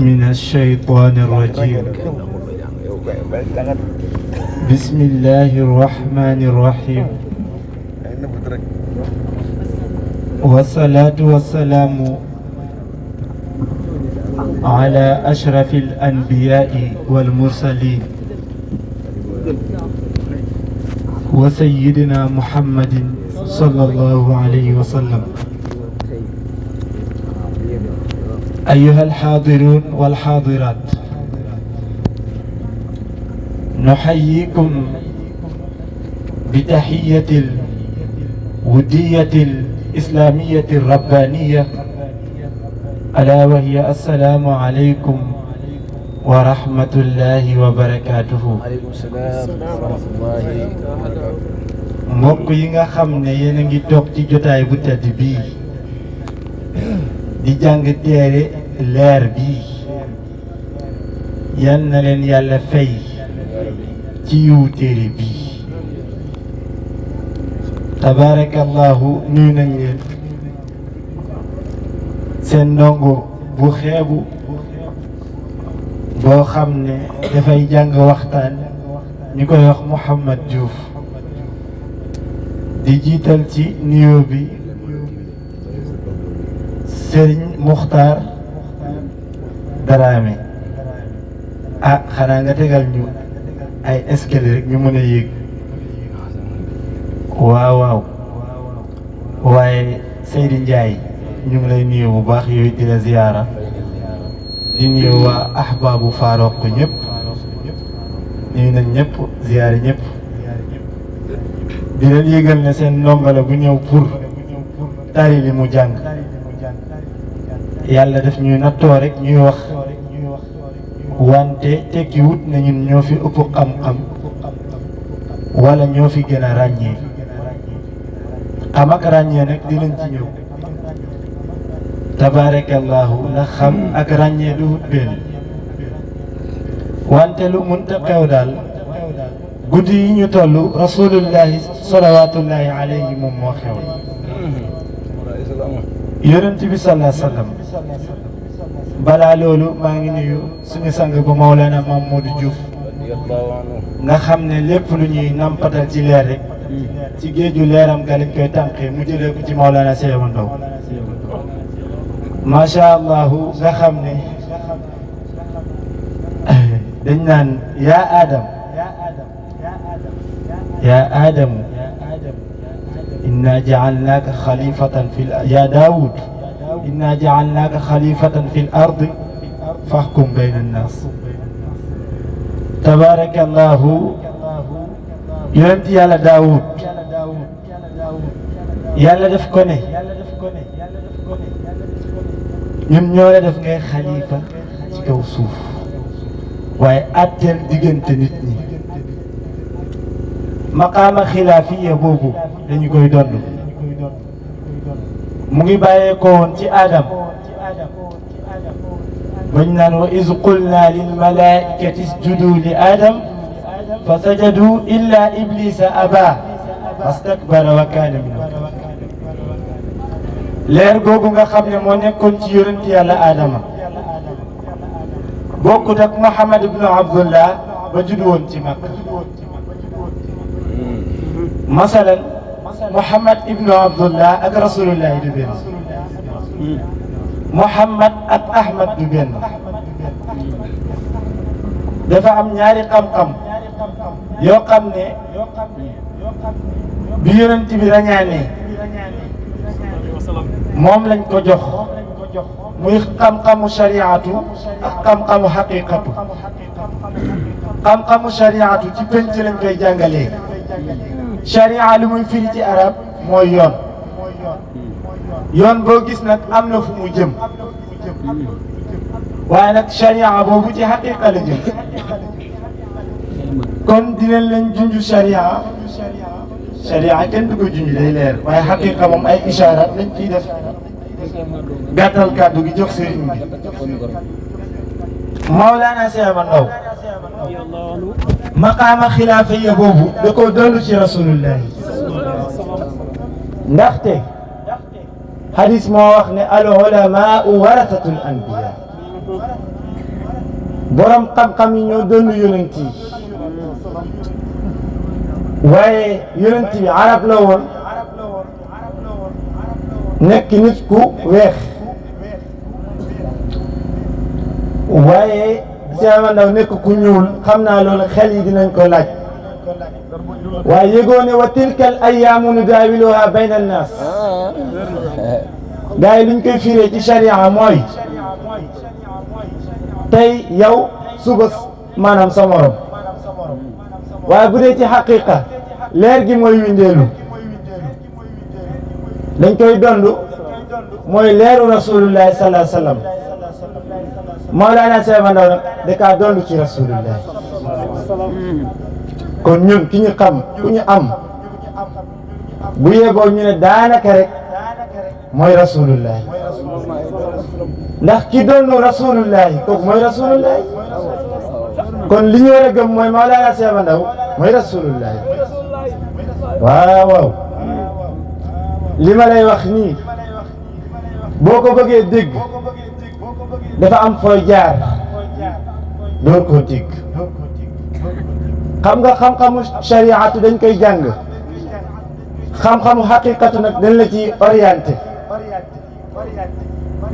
من الشيطان الرجيم بسم الله الرحمن الرحيم والصلاة والسلام على أشرف الأنبياء والمرسلين وسيدنا محمد صلى الله عليه وسلم. أيها الحاضرون والحاضرات، نحييكم بتحية الودية الإسلامية الربانية، ألا وهي السلام عليكم ورحمة الله وبركاته. عليكم السلام ورحمة الله وبركاته. mbokk yi nga xam ne yéen a ngi toog ci jotaay bu tedd bii di jàng téere leer bii, yal na leen yàlla fay ci yiwu téere bii. tabaarakallahu nuyu nañ leen, seen ndongo bu xeebu boo xam ne dafay jàng waxtaan ñu koy wax Mouhamad Diouf, di jiital ci nuyoo bi Serigne Muxtaar Daraame. xanaa nga tegal ñu ay escalier rek ñu mën a yéeg. waaw waaye Seydi Ndiaye ñu ngi lay nuyu bu baax yooyu di la ziyaara, di nuyu waa ahbaabu Faroq ñëpp, nuyu nañ ñëpp, ziyaari ñëpp, di leen yëgal ne seen ndongala bu ñëw pour tari li mu jàng. yàlla daf ñuy nattoo rek ñuy wax, wante tekki wut na ñun ñoo fi ëpp xam-xam wala ñoo fi gën a ràññee. xam ak ràññee nag dinañ ci ñëw. tabaarakallahu ndax xam ak ràññee du wut benn, wante lu munta xew daal guddi yi ñu toll rasulullahi salawatullahi alayhi moom moo xew. yonent bi sallallahu alayhi wa sallam. balaa loolu maa ngi nuyu suñu sang bu Mawlana Mamadou Diouf nga xam ne lépp lu ñuy nampatal ci leer rek ci géeju leeram ga lañ koy tànqee mu jëlee ko ci Mawlana Seydou Ndaw macha allahu, nga xam ne dañ naan yaa Aadamu inna ja'alnaaka xalifatan fi yaa Daawud inna ja'alnaaka xalifatan fi l-ardi fahkum bayna n-naas. tabaarakallahu, yonent yàlla Daawud yàlla def ko ne ñun ñoo la def ngay xalifa ci kaw suuf, waaye àtteel diggante nit ñi. maqaama xilaafiya boobu dañu koy dond, mu ngi bàyyeekoo woon ci Adam bañ naan wa iz qulna lil malaikati isjudu li Adam fa sajadu illa iblisa aba wastakbara wa kaana min al-kaafiriin. leer googu nga xam ne moo nekkoon ci yonent yàlla Adama bokkut ak Muhammad ibnu Abdullah ba judd woon ci Makka. masalan Muhammad ibnu Abdullah ak Rasulullah du benn, Muhammad ak Ahmad du benn. dafa am ñaari xam-xam yoo xam ne bi yonent bi rañaanee moom lañ ko jox, muy xam-xamu shariatu ak xam-xamu xaqiqatu. xam-xamu shariatu ci penc lañ koy jàngalee. sharia lu muy firi ci arab mooy yoon. yoon boo gis nag am na fu mu jëm, waaye nag sharia boobu ci xaqiqa la jëm. kon dinañ leen junj sharia kenn du ko junj, day leer, waaye xaqiqa moom ay ishaaraat lañ ciy def. gàttal kàddu gi jox sëriñ bi Mawlana Seydou Ndaw. maqaama xilaafiya boobu da koo dollu ci rasulullah, ndaxte hadis moo wax ne al ulamaau warasatul anbiya. borom xam-xam yi ñoo doon yonent yi waaye yonent bi arab la woon nekk nit ku weex waaye Cheikh Ndaw nekk ku ñuul xam naa loolu xel yi dinañ ko laaj waaye yëgoo ne wa tilkal ayyaamu nudaawiluhaa bayna annaas gars yi luñ koy firee ci sharia mooy tey yow suba maanaam sa morom waaye bu dee ci xaqiqa leer gi mooy windeelu dañ koy dondu mooy leeru rasulullahi sallallahu alayhi wa sallam Mawlana Cheikh Ndaw nag da kaa dondu ci rasulullahi kon ñun ki ñu xam ku ñu am bu yeboo ñu ne daanaka rek mooy rasulullahi ndax ki dondu rasulullahi kooku mooy rasulullahi kon li ñu war a gëm mooy Mawlana Cheikh Ndaw mooy rasulullahi waaw waaw li ma lay wax nii boo ko bëggee dégg dafa am fooy jaar door koo dégg xam nga xam-xamu shariatu dañ koy jàng xam-xamu xaqiqatu nag dañ la ci orienté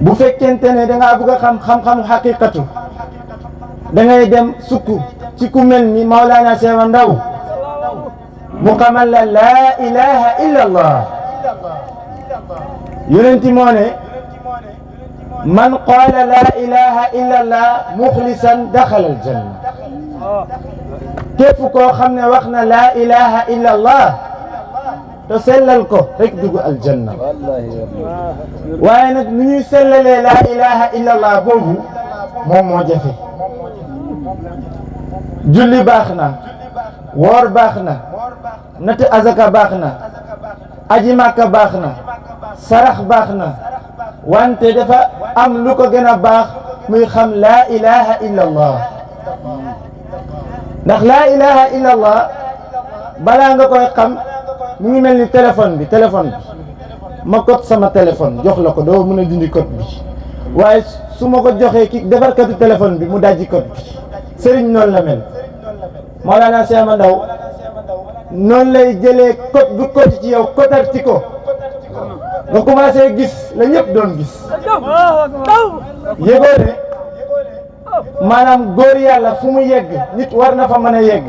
bu fekkente ne da ngaa bëgg a xam xam-xamu xaqiqatu da ngay dem sukk ci ku mel ni Mawlana Cheikh Ndaw mu xamal la laa ilaha illa allah yonenti moo ne man qaala laa ilaha illa allah muxlisan daxala aljanna képp koo xam ne wax na laa ilaha illa allah te sellal ko rek dugg aljanna waaye nag nu ñuy sellalee laa ilaha illa allah boobu moom moo jafe julli baax na woor baax na natt azaka baax na aji màkka baax na sarax baax na wante dafa am lu ko gën a baax muy xam laa ilaha illa allah ndax laa ilaha illa allah balaa nga koy xam mu ngi mel ni téléphone bi ma code sama téléphone jox la ko doo mën a dindi code bi waaye su ma ko joxee ki defarkatu téléphone bi mu dajji code bi sëriñ noonu la mel Mawlana Cheikh Ndaw noonu lay jëlee code bu code ci yow kotarti ko nga commencé gis la ñëpp doon gis yëgoo ne maanaam góor yàlla fu mu yegg nit war na fa mën a yegg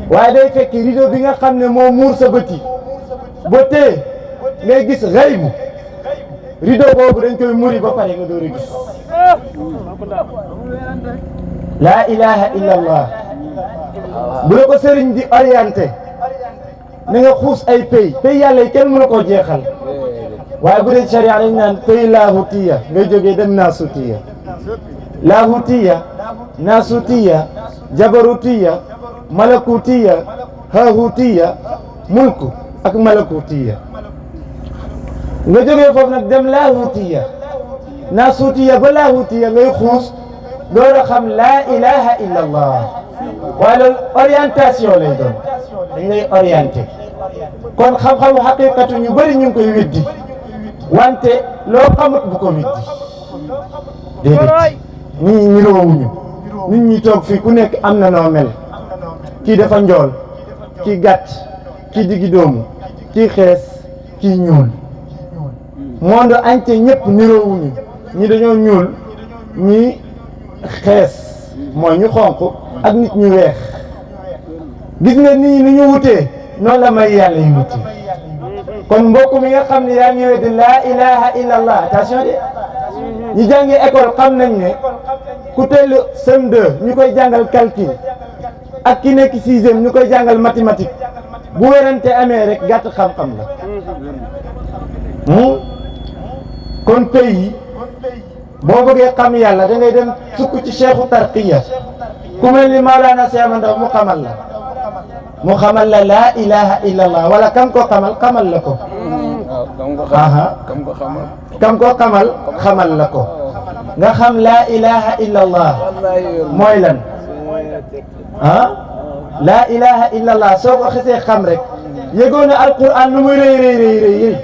waaye day fekk rideau bi nga xam ne moo muur sa bët yi boo tee ngay gis xaybu rideau boobu dañ koy muri ba pare nga door a gis laa ilaha illa allah bu la ko sëriñ di orienté na nga xuus ay pay yàlla yi kenn mënu koo jeexal waaye bu dee sharia dañ naan pay laahutiya ngay jógee dem naasutiya laahutiya naasutiya jabarutiya malakutiya haahutiya mulku ak malakutiya nga jógee foofu nag dem laahutiya naasutiya ba laahutiya ngay xuus door a xam laa ilaha illa allah waaye loolu orientation lay doon dañ lay orienté kon xam-xamu xaqiqatu ñu bëri ñu ngi koy weddi wante loo xamut bu ko weddi déedéet nit ñi niroowuñu nit ñi toog fii ku nekk am na noo mel kii dafa njool kii gàtt kii diggi doomu kii xees kii ñuul monde entier ñëpp niroowuñu ñi dañoo ñuul ñi xees mooy ñu xonq ak nit ñu weex gis nga nii ni ñu wutee noonu la may yàlla yu wutee kon mbokk mi nga xam ne yaa ngi weddi laa ilaha illa allah attention de ñi jàngi école xam nañ ne ku teel CM2 ñu koy jàngal calcul ak ki nekk 6e ñu koy jàngal mathématique bu werante amee rek gàtt xam-xam la kon pays yi boo bëggee xam yàlla da ngay dem sukk ci cheikhu tarqiya ku mel ni Mawlana Cheikh Ndaw mu xamal la laa ilaha illa allah wala kam ko xamal la ko kam ko xamal la ko nga xam laa ilaha illa allah mooy lan laa ilaha illa allah soo ko xesee xam rek yëgoo ne alquran lu muy rëy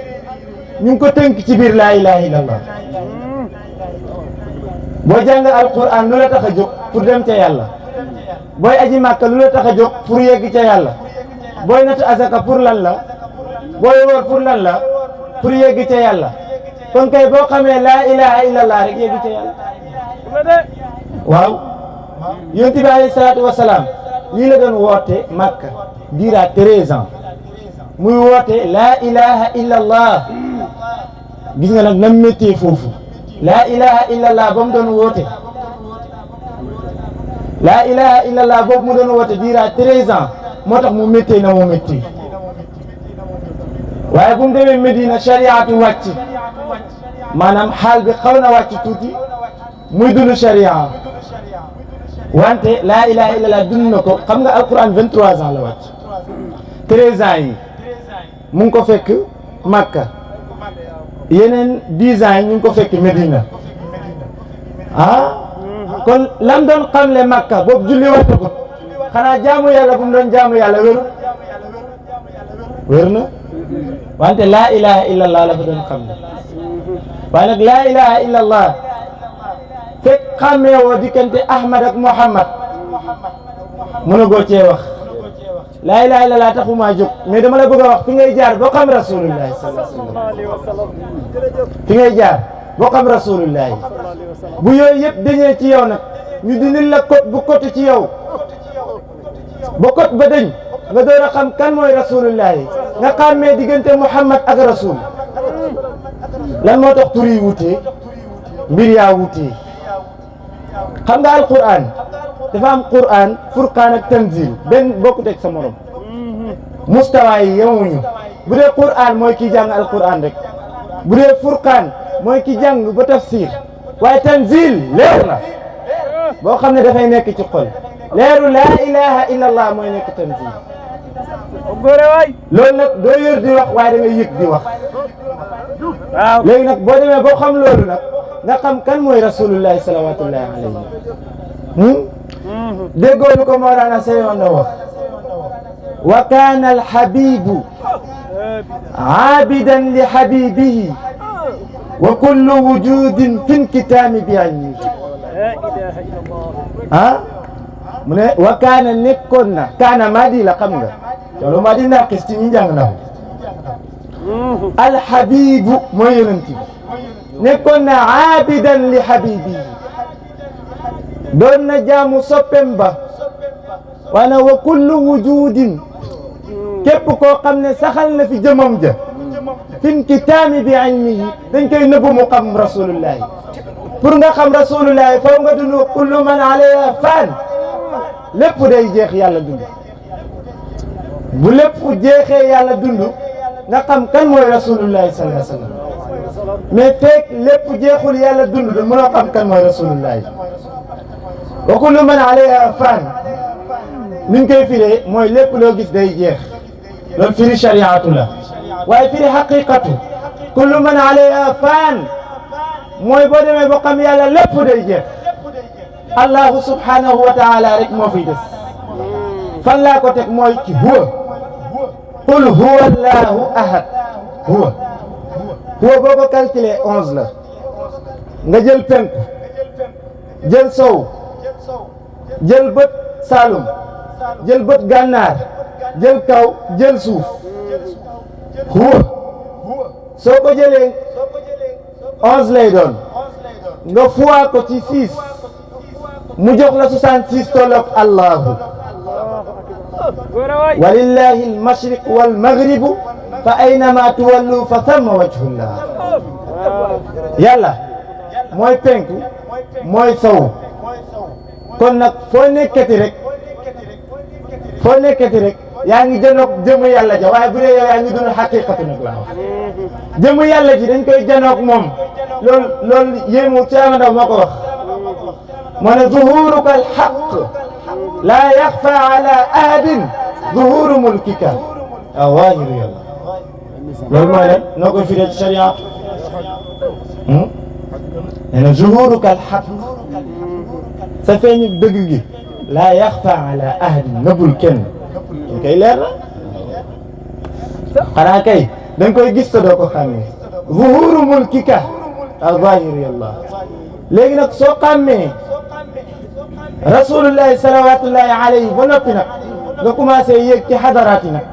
ñu ngi ko tënk ci biir laa ilaha illa allah boo jàng alquran lu la tax a jóg pour dem ca yàlla booy aji màkka lu la tax a jóg pour yegg ca yàlla booy natt asaka pour lan la booy woor pour lan la pour yegg ca yàlla kon kay boo xamee laa ilaha illallah rek yegg ca yàlla waaw yonent bi alayhi salaatu wasalaam lii la doon woote Makka durant 13 ans muy woote laa ilaha illallah gis nga nag nam méttee foofu laa ilaha illallah ba mu doon woote laa ilaha illallah boobu mu doon woote durant 13 ans moo tax mu méttee na mu méttee waaye bu mu demee Medina shariatu wàcc maanaam xaal bi xaw na wàcc tuuti muy dund sharia wante laa ilaha illallah dund na ko xam nga alquran 23 ans la wàcc 13 ans yi mu ngi ko fekk Makka yeneen 10 ans yi ñu ngi ko fekk Medina kon lam doon xamle Makka boobu julli wattagut xanaa jaamu yàlla bu mu doon jaamu yàlla wér na wante laa ilaha illallah la fa doon xamle waaye nag laa ilaha illallah fekk xàmmee woo diggante Ahmad ak Muhammad mën a goo cee wax laa ilaha illallah taxumaa jóg mais dama la bëgg a wax fi ngay jaar boo xam rasulullah sallallahu alayhi wa sallam fi ngay jaar boo xam rasulullah bu yooyu yëpp dañee ci yow nag ñu dindil la code bu côté ci yow ba code ba dañ nga door a xam kan mooy rasulullah nga xàmmee diggante Muhammad ak rasul lan moo tax tur yi wutee mbir yaa wutee xam nga alquran dafa am quran furqaan ak tanzil benn bokkut ak sa morom mustawa yi yemuñu bu dee quran mooy ki jàng alquran rek bu dee furqaan mooy ki jàng ba tafsir waaye tanzil leer la boo xam ne dafay nekk ci xol leeru laa ilaha illallah mooy nekk tanzil loolu nag doo yër di wax waaye da ngay yëg di wax léegi nag boo demee boo xam loolu nag nga xam kan mooy rasulullahi salawatullahi alayhi déggoo lu ko Mawlana Seyoon na wax wa kaana alhabibu aabidan li habibihi wa kullu wujudin fi nkitaami bi ilmihi mu ne wa kaana nekkoon na kaana maadi la xam nga loolu maadi naqis ci ñi njàng na alhabibu mooy yonent bi nekkoon na aabidan li habibihi doon na jaamu soppem ba wana wa kullu wujudin képp koo xam ne saxal na fi jëmam ja fin kitaami bi ilmihi dañ koy nëbbu mu xam rasulullahi pour nga xam rasulullahi foofu nga dund kullu man alayha fan lépp day jeex yàlla dund bu lépp jeexee yàlla dund nga xam kan mooy rasulullahi sallallahu alayhi wa sallam mais fekk lépp jeexul yàlla dund da mënoo xam kan mooy rasulullahi wa kullu man alayha fan niñ koy firee mooy lépp loo gis day jeex loolu firi shariatu la waaye firi haqiqatu kullu man alayha fan mooy boo demee ba xam yàlla lépp day jeex allahu subhanahu wa taala rek moo fiy des fan laa ko teg mooy ci huwa qul huwa allahu ahad huwa boo ko calculé 11 la nga jël penku jël sow jël bët Saalum jël bët gànnaar jël kaw jël suuf huwa soo ko jëlee 11 lay doon nga fois ko ci 6 mu jox la 66 tolloog Allahu walillahi almashriq walmaghribu fa aynama tuwallu fa thamma wajhullah yàlla mooy penku mooy sow kon nag foo nekkati rek yaa ngi janoog jëmu yàlla ja waaye bu dee yow yaa ngi dund xaqiqatu nag laa wax jëmu yàlla ji dañ koy janoog moom loolu yéemu ci Amadaw moo ko wax moo ne zuhuruka alxaq laa yaxfa ala ahadin zuhuru mulkika awaahiru yàlla loolu mooy lan noo koy firee ci sharia nee na zuhuruka alxaq sa feeñu dëgg gi laa yaxfa ala ahadin nëbbul kenn dañ koy leer na xanaa kay dañ koy gis te doo ko xàmmee zuhuru mulkika al-zaahiru yàlla léegi nag soo xàmmee rasulullahi salawatullahi alayhi ba noppi nag nga commencé yéeg ci xadaraat yi nag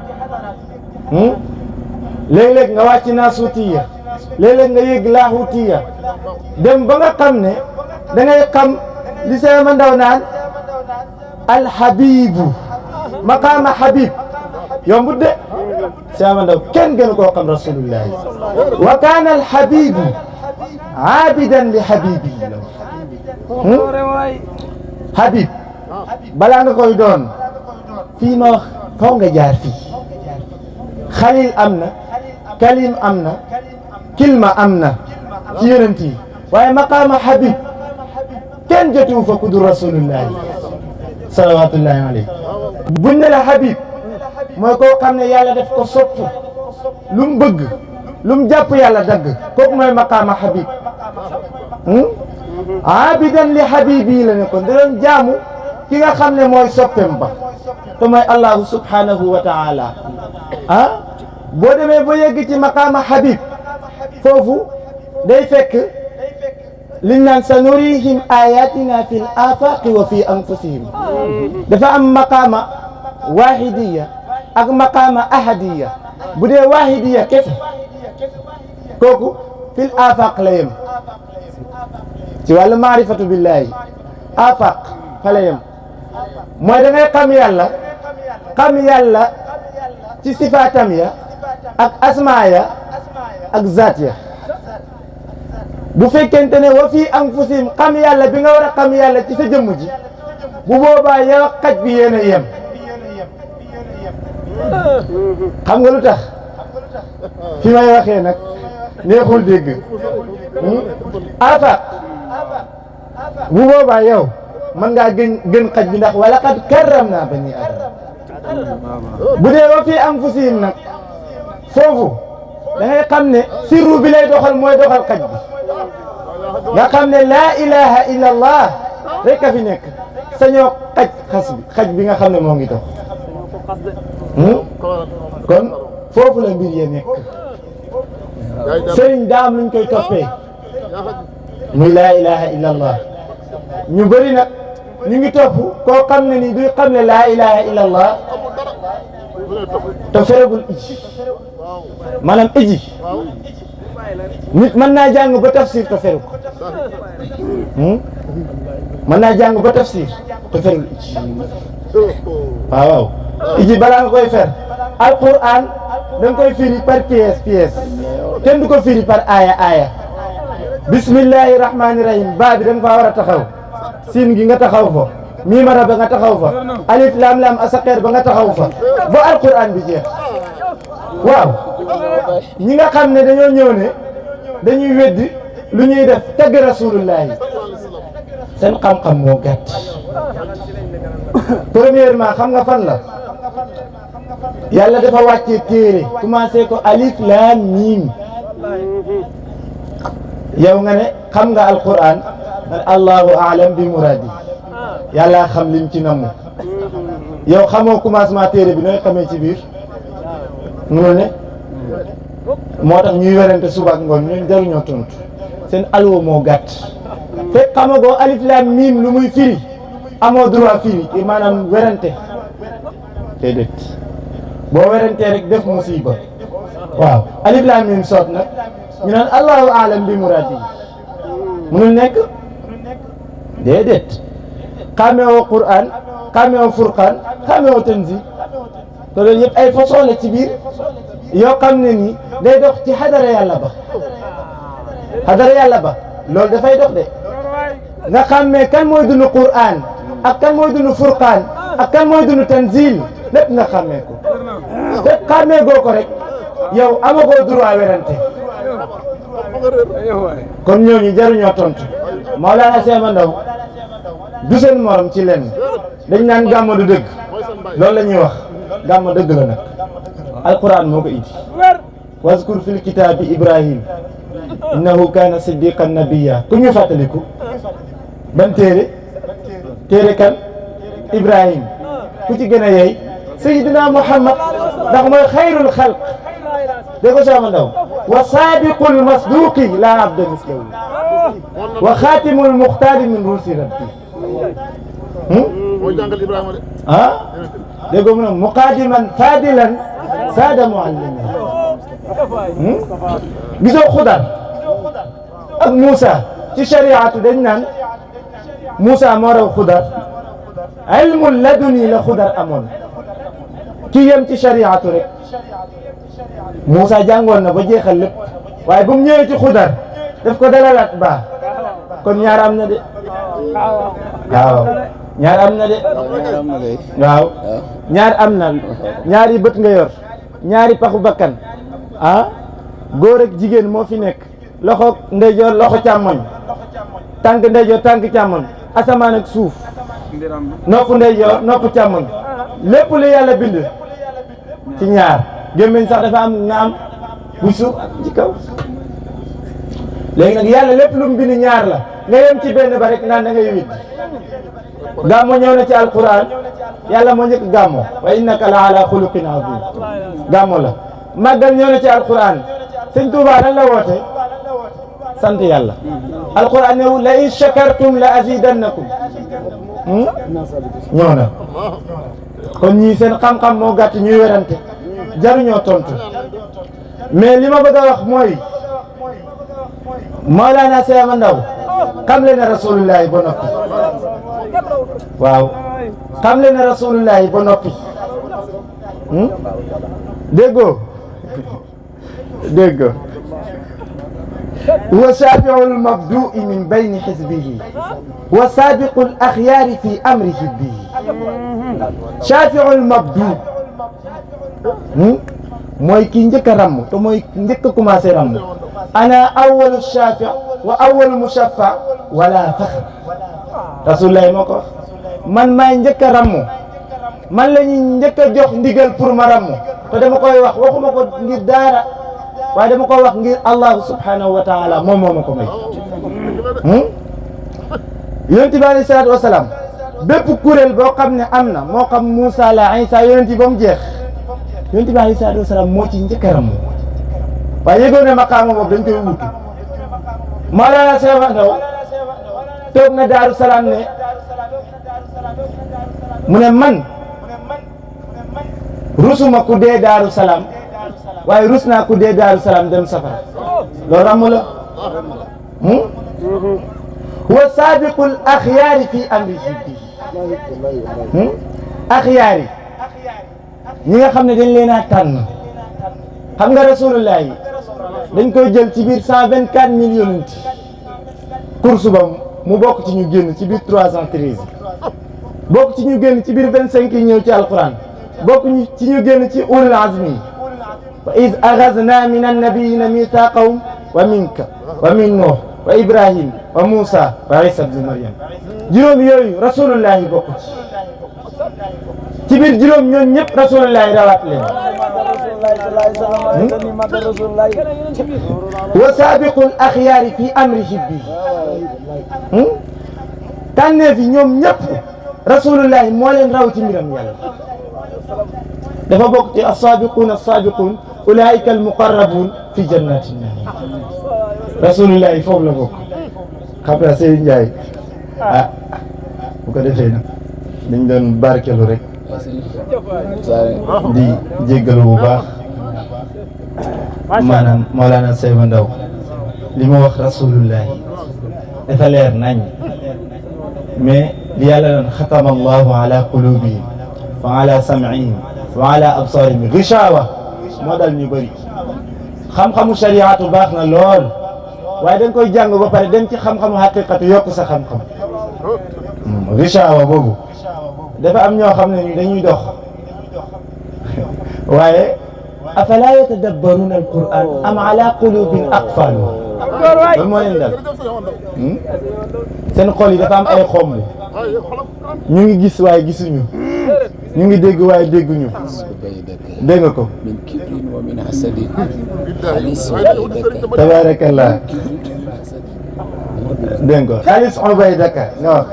léeg-léeg nga wàcc naasuutiya léeg-léeg nga yéeg laaxutiya dem ba nga xam ne da ngay xam li sama ndaw naan alhabibu maqaama habib yombut de sama ndaw kenn gënu koo xam rasulullahi wa kaana alhabibu aabidan li habibi habib balaa nga koy doon fii ma wax faw nga jaar fii xalil am na kalim am na kilma am na ci yonent yi waaye maqaama habib kenn jotiwu fa ku dul rasulullahi salawatullahi alayhi buñ ne la habib mooy koo xam ne yàlla def ko sopp lu mu bëgg lu mu jàpp yàlla dagg kooku mooy maqaama habib abidan li habibi la ne kon da doon jaamu ki nga xam ne mooy soppem ba te mooy allahu subhanahu wa taala boo demee ba yegg ci maqaama habib foofu day fekk liñ naan sa nurihim ayatina fi l afaqi wa fi anfusihim dafa am maqaama wahidiya ak maqaama ahadiya bu dee wahidiya kese kooku fi l afaq la yem ci wàllu maarifatu billahi afaq fa la yem mooy da ngay xam yàlla ci sifaatam ya ak asmaa ya ak zaat ya bu fekkente ne wa fii anfusihim xam yàlla bi nga war a xam yàlla ci sa jëmm ji bu boobaa yow xaj bi yéen a yem xam nga lu tax fi may waxee nag neexul dégg afaq bu boobaa yow mën ngaa gën xaj bi ndax wala qad karramna bani adam bu dee wa fii anfusihim nag foofu da ngay xam ne sirru bi lay doxal mooy doxal xaj bi nga xam ne laa ilaha illa allah rek a fi nekk sañoo xaj bi nga xam ne moo ngi dox kon foofu la mbir ya nekk sëriñ daa am luñ koy toppee muy laa ilaha illa allah ñu bëri nag ñu ngi topp koo xam ne ni duy xam ne laa ilaha illa allah te feregul iji maanaam iji nit mën naa jàng ba tafsir te feru ko mën naa jàng ba tafsir te ferul iji waaw iji balaa nga koy fer alquran da nga koy firi par pièce kenn du ko firi par aaya bismillahi rahmani rahim baa bi da nga faa war a taxaw siin gi nga taxaw fa miimara ba nga taxaw fa alif lam lam asaqeer ba nga taxaw fa ba alquran bi jeex waaw ñi nga xam ne dañoo ñëw ne dañuy weddi lu ñuy def tagg rasulullahi seen xam-xam moo gàtt premièrement xam nga fan la yàlla dafa wàccee téere commencé ko alif lam mim yow nga ne xam nga alquran man allahu aalam bi muradi yàlla xam lim ci namu yow xamoo commencement téere bi nooy xamee ci biir mënul ne moo tax ñuy werante suba ak ngoon ñun jaruñoo tontu seen alwa moo gàtt fekk xamagoo alif lam mim lu muy firi amoo droit firi maanaam werante déedéet boo werantee rek def musiba waaw alif lam mim soot nag ñu naan allahu aalam bi muradi mënul nekk déedéet xàmmeewoo Qur'an xàmmeewoo Furqaan xàmmeewoo Tanzil te loolu yëpp ay façon la ci biir yoo xam ne nii day dox ci xadara yàlla ba loolu dafay dox de nga xàmmee kan mooy dund Qur'an ak kan mooy dund Furqaan ak kan mooy dund Tanzil lépp nga xàmmee ko te xàmmee goo ko rek yow amagoo droit werante kon ñooñu jaruñoo tontu Mawlana Seema Ndaw du seen morom ci lenn dañ naan gàmma du dëgg loolu la ñuy wax gàmma dëgg la nag alquran moo ko indi waskur fil kitaabi ibrahim innahu kaana siddiqan nabiyya ku ñu fàttaliku ban téere kan ibrahim ku ci gën a yey sayyidina muhammad ndax mooy xayrul xalq dégg ko Seema Ndaw wa saabiqul masduqi la abda mislahu wa xaatimul muxtaari min ruusi rabbi mooy jàngal Ibrahima de. ah dégg nga mu ne muqaadiman faadilan saada muallimin gisoo Xudar ak Moussa ci shariatu dañ naan Moussa moo raw Xudar ilmul laduni la Xudar amoon ki yem ci shariatu rek Moussa jàngoon na ba jeexal lépp waaye bu mu ñëwee ci Xudar daf ko dalalaat baax kon ñaar am na de waaw ñaar am na de waaw ñaar am na ñaari bët nga yor ñaari paxu bakkan ah góor ak jigéen moo fi nekk loxo ndeyjoor loxo càmmoñ tànk ndeyjoor tànk càmmoñ asamaan ak suuf nopp ndeyjoor nopp càmmoñ lépp lu yàlla bind ci ñaar gémmiñ sax dafa am nga am bu suuf ak ci kaw léegi nag yàlla lépp lu mu bind ñaar la nga yem ci benn ba rek naan da ngay witt gàmmo ñëw na ci alquran yàlla moo njëkk gàmmo wa innaka la ala xuluqin azim gàmmo la màggal ñëw na ci alquran sëñ Tuubaa lan la woote sant yàlla alquran ñëw la in shakartum la azidannakum ñëw na kon ñii seen xam-xam moo gàtt ñuy werante jaruñoo tontu mais li ma bëgg a wax mooy Mawlana Cheikh Ndaw xam le ne rasulullahi ba noppi waaw xam le ne rasulullahi ba noppi déggoo déggoo huwa shafi'ul mabdu'i min bayni hizbihi wa sabiqul akhyari fi amri hibbihi shafi'ul mabdu' mooy ki njëkk a ramm te mooy njëkk a commencé ramm ana awwalu shafi' wa awwalu mushaffa wala faxr rasulullahi moo ko wax man maay njëkk a ramm man la ñuy njëkk a jox ndigal pour ma ramm te dama koy wax waxuma ko ngir daara waaye dama koy wax ngir allahu subhanahu wa taala moom moo ma ko may yonent bi alayhi salaatu wasalaam bépp kuréel boo xam ne am na moo xam Moussa la Isa yonent yi ba mu jeex yonent bi alayhi salaatu wasalaam moo ci njëkk a ramm waaye yëgoon ne maqaama boobu dañ koy wutu Mawlana Cheikh Ndaw toog na Daaru Salaam ne mu ne man rusuma ku dee Daaru Salaam waaye rus naa ku dee Daaru Salaam dem safara loolu ramm la wa saabiqul axyaari fi amri jiddi axyaari ñi nga xam ne dañ leen a tànn xam nga rasulullah yi dañ koy jël ci biir 124 millions nit course ba mu bokk ci ñu génn ci biir 313 bokk ci ñu génn ci biir 25 yi ñëw ci alquran bokk ci ñu génn ci ulul azmi wa iz axazna min annabiyina mithaqahum wa minka wa min nuh wa ibrahim wa musa wa isa ibn maryam juróom yooyu rasulullah yi bokk ci biir juróom ñoom ñëpp rasulullah yi rawat leen wa sabiqul axyaari fi amri hibbi tànneef yi ñoom ñëpp rasulullah moo leen raw ci mbiram yàlla dafa bokk ci as-sabiqun as-sabiqun ulaika al-muqarrabun fi jannatin naim rasulullah foofu la bokk xam naa Seydou Ndiaye bu ko defee nag dañ doon barkelu rek di jéggalu bu baax maanaam Mawlana Cheikh Ndaw li ma wax rasulullah dafa leer nañ mais li yàlla doon xatama allahu ala qulubihim wa ala sam'ihim wa ala absarihim rishawa moo dal ñu bëri xam-xamu shariatu baax na lool waaye da nga koy jàng ba pare dem ci xam-xamu haqiqatu yokk sa xam-xam rishawa boobu dafa am ñoo xam ne ni dañuy dox waaye afala yatadabbaruna alquran am ala qulubin aqfaluha loolu moo leen dal seen xol yi dafa am ay xomb ñu ngi gis waaye gisuñu ñu ngi dégg waaye dégguñu dégg nga ko min kibrin wa min hasadin tabarakallah dégg nga xaalis ubaydaka nga wax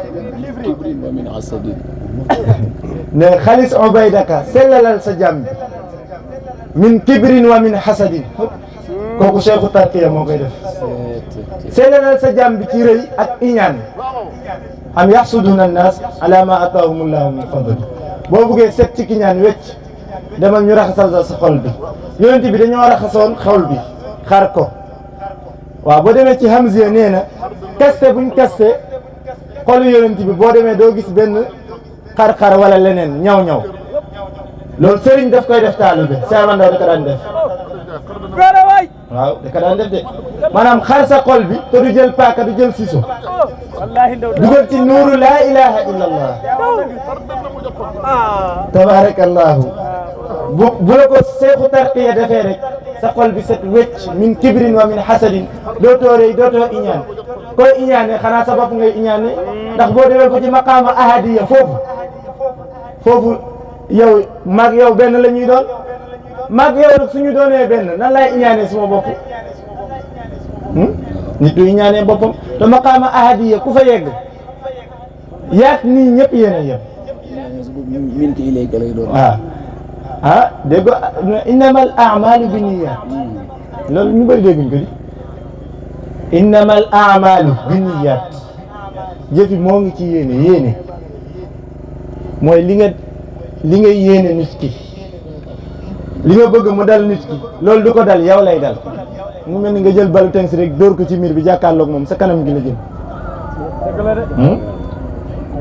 kibrin wa min hasadin ne xaalis ubaydaka sellalal sa jàmm bi min kibrin wa min hasadin kooku cheikhu tarqiya moo koy def seelalal sa jàmm bi ci rëy ak iñaan am yaxsuduna annaas ala ma ataahumullahu min fadli boo buggee set ci kiñaan wecc demal ñu raxasal sa xol bi yonent bi dañoo raxasoon xol bi xar ko waaw boo demee ci Hamziya nee na kaste buñ kaste xolu yonent bi boo demee doo gis benn xar-xar wala leneen ñaw-ñaw loolu sëriñ daf koy def taalibe Cheikh Mandaw da ko daan def waaw da ko daan def de maanaam xar sa xol bi te du jël paaka du jël siso dugal ci nuuru laa ilaha illa allah tabarakallahu bu la ko seexu tarqiya defee rek sa xol bi set wecc min kibrin wa min hasadin dootoo rëy dootoo iñaan koy iñaane xanaa sa bopp ngay iñaane ndax boo demee ko ci maqaama ahadiya foofu yow mag yow benn la ñuy doon mag yow nag suñu doonee benn nan laay iñaanee suma bopp nit du iñaanee boppam te maqaama ahadiya ku fa yegg yaat nii ñëpp yéen a yem min ki ilayka lay doon. dégg nga innamal a'malu binniyat loolu ñu bëri dégguñ ko di innamal a'malu binniyat jëfi moo ngi ci yéene mooy li nga yéene nit ki li nga bëgg mu dal nit ki loolu du ko dal yow lay dal mu mel ni nga jël balu teng si rek dóor ko ci miir bi jàkkaarloog moom sa kanam gi la jëm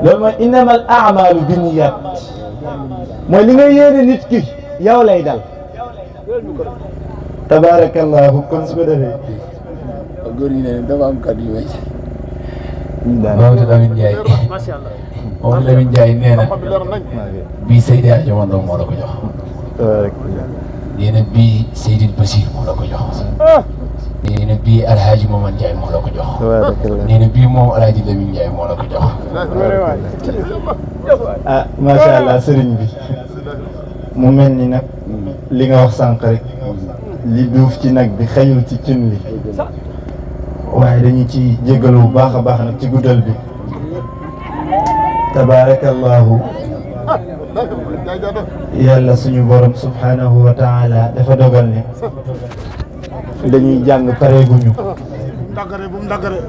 loolu mooy innamal a'malu binniyat mooy li nga yéene nit ki yow lay dal tabarakallahu kon su ko defee góor ñi ne dafa am kàddu yu may Mamadou Lamine Ndiaye Mamadou Lamine Ndiaye nee na bii Seydi Hadji Mandaw moo la ko jox nee na bii Seydil Basir moo la ko jox nee na bii Alhaji Mamadou Ndiaye moo la ko jox nee na bii moom Alhaji Lamine Ndiaye moo la ko jox macha allah sëriñ bi mu mel ni nag li nga wax sànq rek li duuf ci nag bi xëyul ci cin li waaye dañu ci jégalu bu baax a baax nag ci guddal bi tabaarakallahu yàlla suñu borom subhanahu wa taala dafa dogal ne dañuy jàng pareeguñu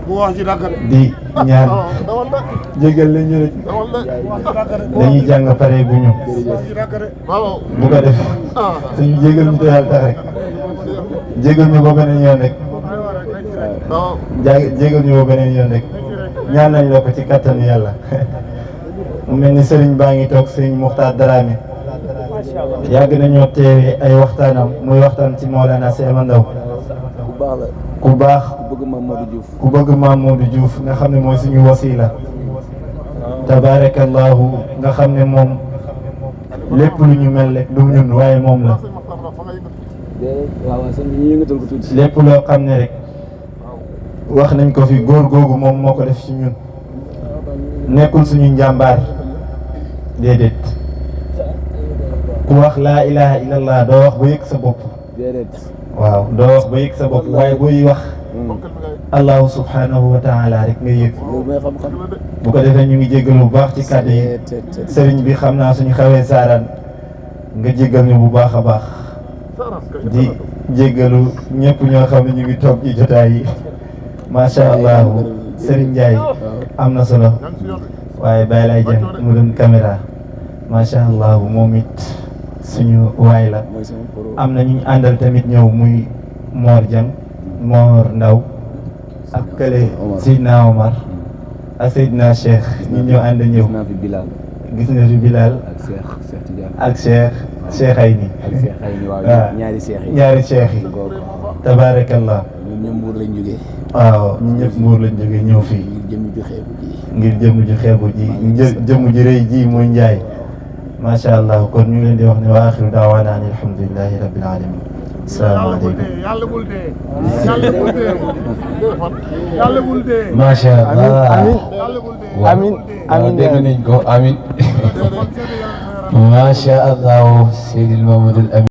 bu wax ji daggare di ñaan jégal la ñu rek dañuy jàng pareeguñu bu ko def suñu jégal ñu te yàlla tax rek jégal ñu ko beneen yoon rek jégal ñu ko beneen yoon rek ñaan nañ la ko ci kattanu yàlla mu mel ni sëriñ baa ngi toog sëriñ Muxtaar Daraame yàgg nañoo teewe ay waxtaanam muy waxtaan ci Mawlana Cheikh Mandaw ku baax ku bëgg Mamadou Diouf nga xam ne mooy suñu wasila tabarakallahu nga xam ne moom lépp lu ñu mel rek du ñun waaye moom la lépp loo xam ne rek wax nañ ko fi góor googu moom moo ko def ci ñun nekkul suñu njàmbaar déedéet ku wax laa ilaha illallah doo wax ba yëg sa bopp waaw doo wax ba yëg sa bopp waaye booy wax allahu subhanahu wa taala rek nga yëg bu ko defee ñu ngi jéggal bu baax ci kàddu yi sëriñ bi xam naa suñu xawee saaraan nga jéggal ñu bu baax a baax di jéggalu ñëpp ñoo xam ne ñu ngi toog ci jotaay yi macha allah Serigne Ndiaye am na solo waaye bàyyi lay jëm mu doon caméra macha allah moom it suñu waay la am na ñu àndal tamit ñëw muy Mor Dieng Mor Ndaw ak kële Seydina Omar ak Seydina Cheikh ñu ñëw ànd ñëw gis nga fi Bilal ak Cheikh ay ni waaw ñaari Cheikh yi tabaarakallah ñoom Mbuur lañ jógee waaw ñu ñëpp Mbuur lañ jógee ñëw fii ngir jëmm ju xeebu ji jëmm ju rëy ji muy Njaay macha allah kon ñu leen di wax ne wa axiru daawaana an alhamdulillahi rabbil alamin asalaamaaleykum yàlla bul dee yàlla bul dee macha allah amin amin dégg nañ ko amin macha allah Seydil Mamadou Amin